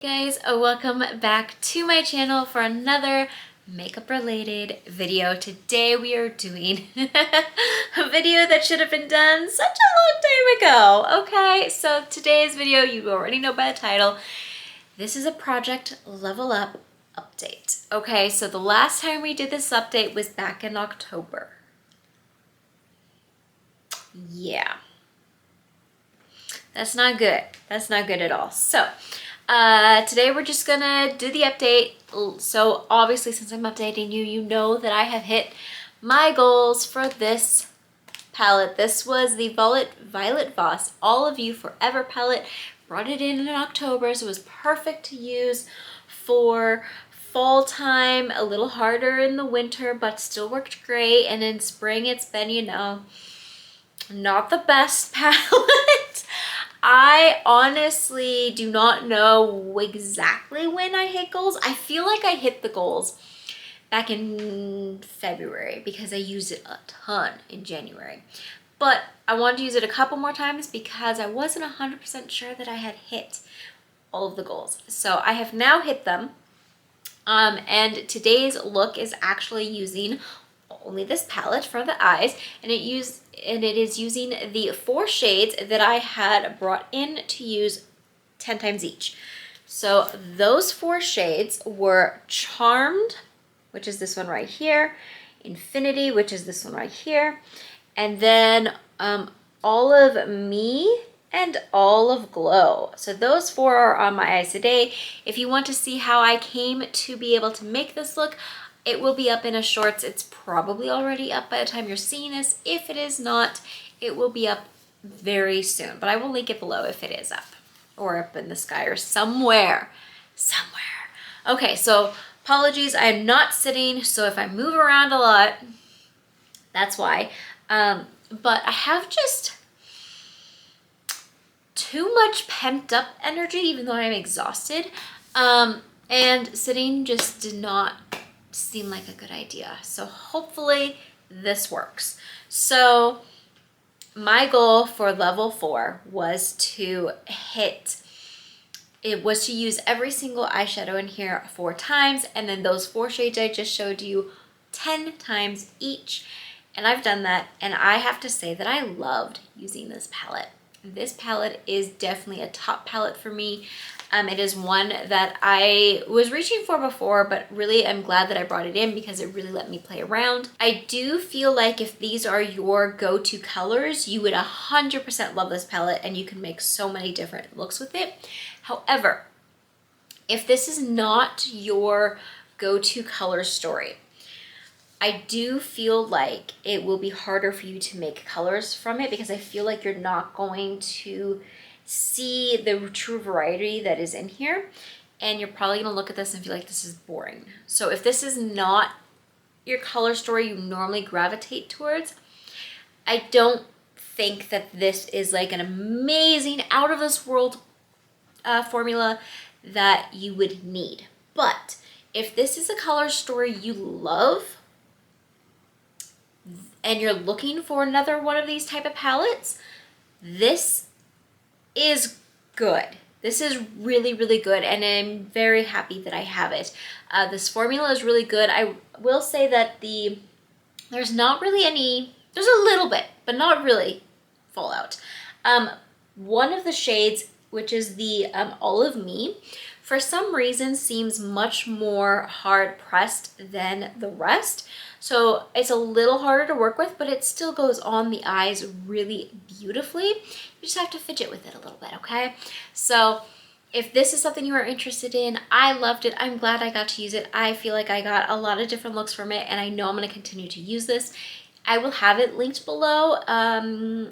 Guys, welcome back to my channel for another makeup related video. Today we are doing a video that should have been done such a long time ago. Okay, so today's video, you already know by the title, this is a Project Level Up update. Okay, so the last time we did this update was back in October. Yeah, that's not good. That's not good at all. So today we're just gonna do the update. So obviously, since I'm updating you, you know that I have hit my goals for this palette. This was the Violet Voss All of You Forever palette. Brought it in October, so it was perfect to use for fall time, a little harder in the winter, but still worked great. And in spring, it's been, you know, not the best palette. I honestly do not know exactly when I hit goals. I feel like I hit the goals back in February because I used it a ton in January. But I wanted to use it a couple more times because I wasn't 100% sure that I had hit all of the goals. So I have now hit them. And today's look is actually using only this palette for the eyes, and it is using the 4 shades that I had brought in to use 10 times each. So those 4 shades were Charmed, which is this one right here, Infinity, which is this one right here, and then All of Me and All of Glow. So those 4 are on my eyes today. If you want to see how I came to be able to make this look, it will be up in a shorts. It's probably already up by the time you're seeing this. If it is not, it will be up very soon, but I will link it below if it is up, or up in the sky or somewhere. Okay, so apologies, I'm not sitting, so if I move around a lot, that's why. But I have just too much pent up energy, even though I'm exhausted. And sitting just did not seem like a good idea. So hopefully this works. So my goal for level 4 was to use every single eyeshadow in here 4 times, and then those 4 shades I just showed you 10 times each. And I've done that, and I have to say that I loved using this palette. This palette is definitely a top palette for me. It is one that I was reaching for before, but really I'm glad that I brought it in because it really let me play around. I do feel like if these are your go-to colors, you would 100% love this palette, and you can make so many different looks with it. However, if this is not your go-to color story, I do feel like it will be harder for you to make colors from it because I feel like you're not going to see the true variety that is in here, and you're probably gonna look at this and feel like this is boring. So if this is not your color story you normally gravitate towards, I don't think that this is like an amazing out of this world formula that you would need. But if this is a color story you love and you're looking for another one of these type of palettes, this is good. This is really, really good, and I'm very happy that I have it. This formula is really good. I will say that there's not really any, there's a little bit, but not really fallout. One of the shades, which is the All of Me, for some reason seems much more hard pressed than the rest. So it's a little harder to work with, but it still goes on the eyes really beautifully. You just have to fidget with it a little bit, okay? So if this is something you are interested in, I loved it. I'm glad I got to use it. I feel like I got a lot of different looks from it, and I know I'm gonna continue to use this. I will have it linked below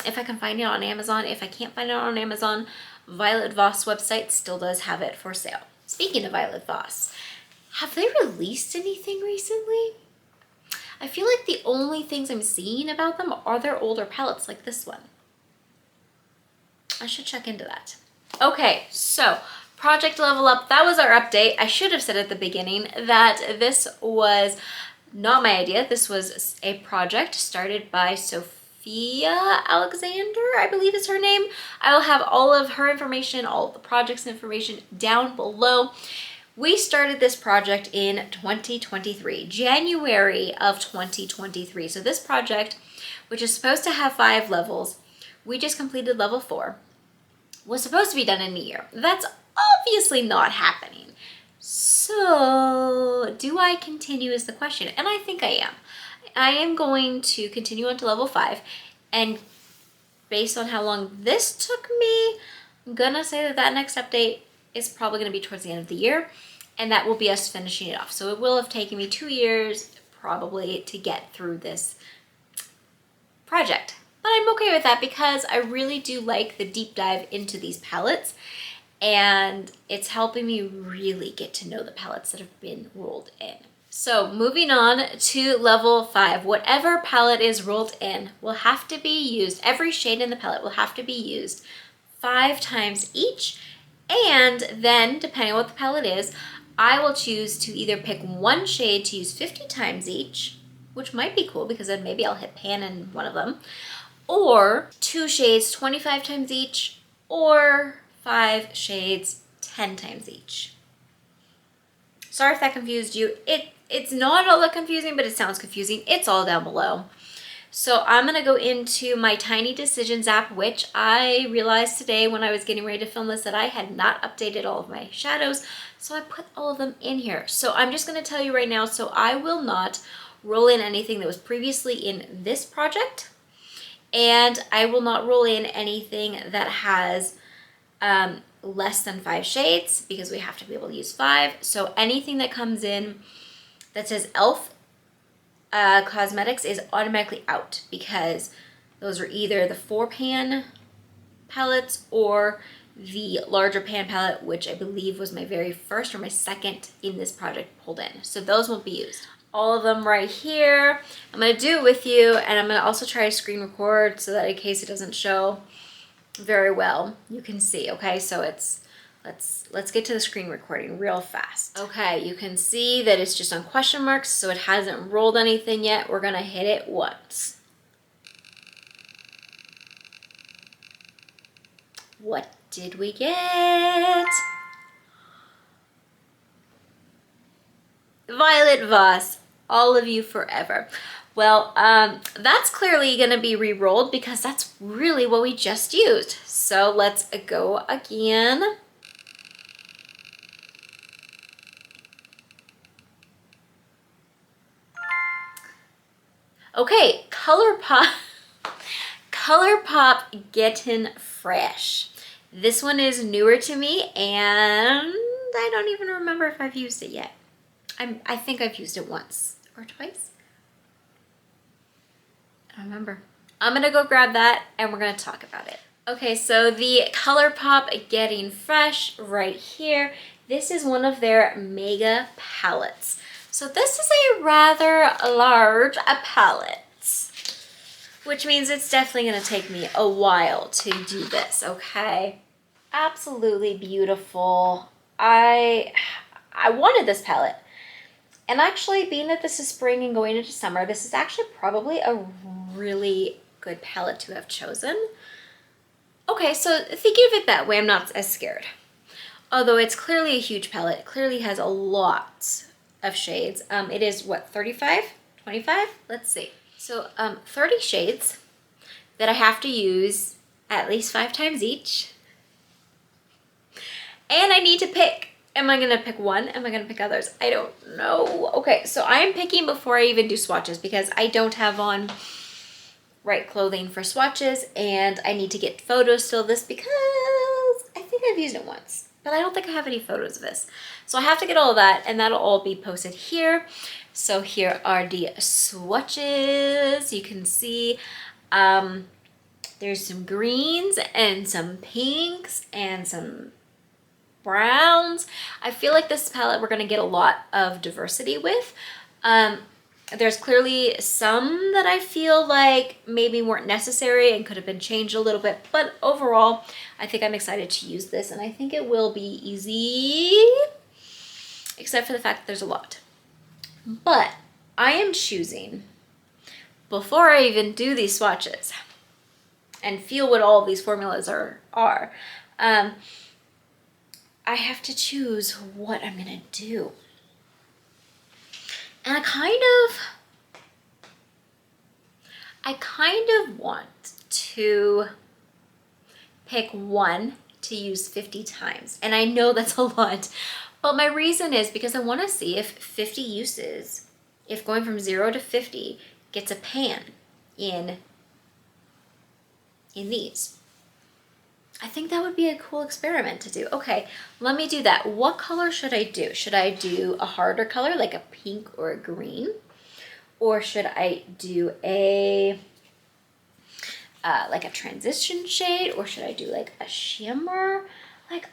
if I can find it on Amazon. If I can't find it on Amazon, Violet Voss website still does have it for sale. Speaking of Violet Voss, have they released anything recently? I feel like the only things I'm seeing about them are their older palettes like this one. I should check into that. Okay, so Project Level Up, that was our update. I should have said at the beginning that this was not my idea. This was a project started by Sofie Sofie Alexandra, I believe is her name. I will have all of her information, all of the project's information down below. We started this project in 2023, January of 2023. So this project, which is supposed to have 5 levels, we just completed level 4, was supposed to be done in a year. That's obviously not happening. So do I continue is the question, and I think I am. I am going to continue on to level 5, and based on how long this took me, I'm gonna say that that next update is probably gonna be towards the end of the year, and that will be us finishing it off. So it will have taken me 2 years probably to get through this project. But I'm okay with that because I really do like the deep dive into these palettes, and it's helping me really get to know the palettes that have been rolled in. So moving on to level 5, whatever palette is rolled in will have to be used, every shade in the palette will have to be used 5 times each, and then depending on what the palette is, I will choose to either pick one shade to use 50 times each, which might be cool because then maybe I'll hit pan in one of them, or 2 shades 25 times each, or 5 shades 10 times each. Sorry if that confused you. It's not all that confusing, but it sounds confusing. It's all down below. So I'm gonna go into my Tiny Decisions app, which I realized today when I was getting ready to film this that I had not updated all of my shadows. So I put all of them in here. So I'm just gonna tell you right now, so I will not roll in anything that was previously in this project, and I will not roll in anything that has less than 5 shades because we have to be able to use 5. So anything that comes in that says e.l.f. Cosmetics is automatically out because those are either the 4-pan palettes or the larger pan palette, which I believe was my very first or my second in this project pulled in. So those won't be used. All of them right here. I'm gonna do it with you, and I'm gonna also try to screen record so that in case it doesn't show very well, you can see. Okay, so let's get to the screen recording real fast. Okay, you can see that it's just on question marks, so it hasn't rolled anything yet. We're gonna hit it once. What did we get? Violet Voss, all of you forever. Well, that's clearly gonna be re-rolled because that's really what we just used. So let's go again. Okay, Colourpop, Colourpop Gettin' Fresh. This one is newer to me, and I don't even remember if I've used it yet. I think I've used it once or twice. I don't remember. I'm gonna go grab that and we're gonna talk about it. Okay, so the Colourpop Gettin' Fresh right here. This is one of their mega palettes. So this is a rather large palette, which means it's definitely gonna take me a while to do this, okay? Absolutely beautiful. I wanted this palette. And actually, being that this is spring and going into summer, this is actually probably a really good palette to have chosen. Okay, so thinking of it that way, I'm not as scared. Although it's clearly a huge palette, it clearly has a lot of shades. It is what, 35, 25? Let's see. So 30 shades that I have to use at least 5 times each. And I need to pick. Am I gonna pick one? Am I gonna pick others? I don't know. Okay, so I am picking before I even do swatches because I don't have on right clothing for swatches, and I need to get photos still of this because I think I've used it once, but I don't think I have any photos of this. So I have to get all of that, and that'll all be posted here. So here are the swatches. You can see there's some greens and some pinks and some browns. I feel like this palette we're gonna get a lot of diversity with. There's clearly some that I feel like maybe weren't necessary and could have been changed a little bit, but overall I think I'm excited to use this, and I think it will be easy, except for the fact that there's a lot. But I am choosing before I even do these swatches and feel what all of these formulas are, I have to choose what I'm gonna do. And I kind of want to pick one to use 50 times. And I know that's a lot, but my reason is because I want to see if 50 uses, if going from 0 to 50 gets a pan in these. I think that would be a cool experiment to do. Okay, let me do that. What color should I do? Should I do a harder color like a pink or a green? Or should I do a like a transition shade? Or should I do like a shimmer? Like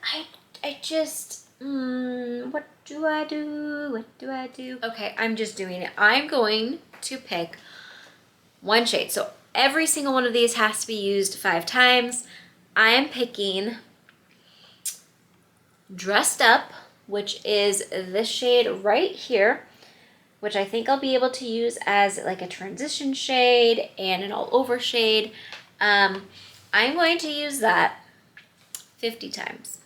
I just, what do I do? What do I do? Okay, I'm just doing it. I'm going to pick one shade. So every single one of these has to be used 5 times. I am picking Dressed Up, which is this shade right here, which I think I'll be able to use as like a transition shade and an all over shade. I'm going to use that 50 times.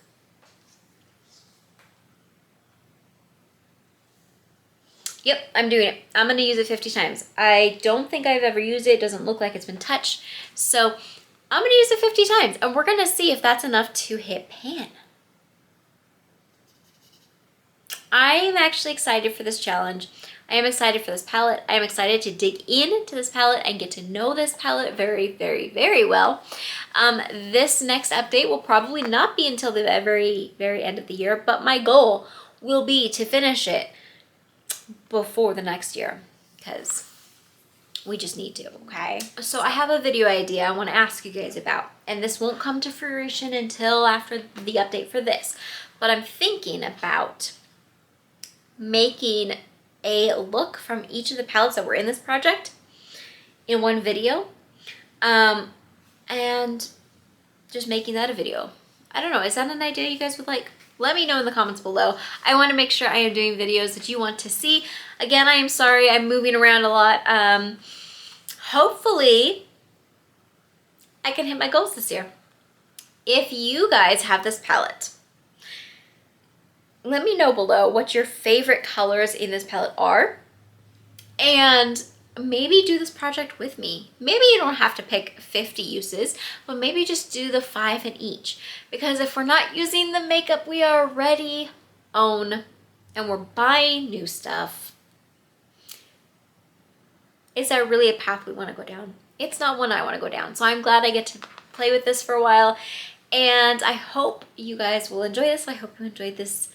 Yep, I'm doing it. I'm going to use it 50 times. I don't think I've ever used it. It doesn't look like it's been touched. So I'm going to use it 50 times, and we're going to see if that's enough to hit pan. I am actually excited for this challenge. I am excited for this palette. I am excited to dig into this palette and get to know this palette very, very, very well. This next update will probably not be until the very, very end of the year, but my goal will be to finish it before the next year, because we just need to, okay? So I have a video idea I want to ask you guys about, and this won't come to fruition until after the update for this, but I'm thinking about making a look from each of the palettes that were in this project in one video, and just making that a video. I don't know, is that an idea you guys would like? Let me know in the comments below. I want to make sure I am doing videos that you want to see. Again, I am sorry, I'm moving around a lot. Hopefully, I can hit my goals this year. If you guys have this palette, let me know below what your favorite colors in this palette are, and maybe do this project with me. Maybe you don't have to pick 50 uses, but maybe just do the 5 in each. Because if we're not using the makeup we already own and we're buying new stuff, is that really a path we want to go down? It's not one I want to go down. So I'm glad I get to play with this for a while, and I hope you guys will enjoy this. I hope you enjoyed this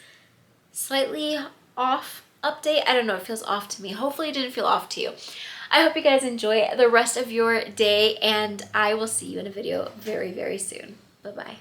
slightly off update. I don't know, it feels off to me. Hopefully it didn't feel off to you. I hope you guys enjoy the rest of your day, and I will see you in a video very, very soon. Bye-bye.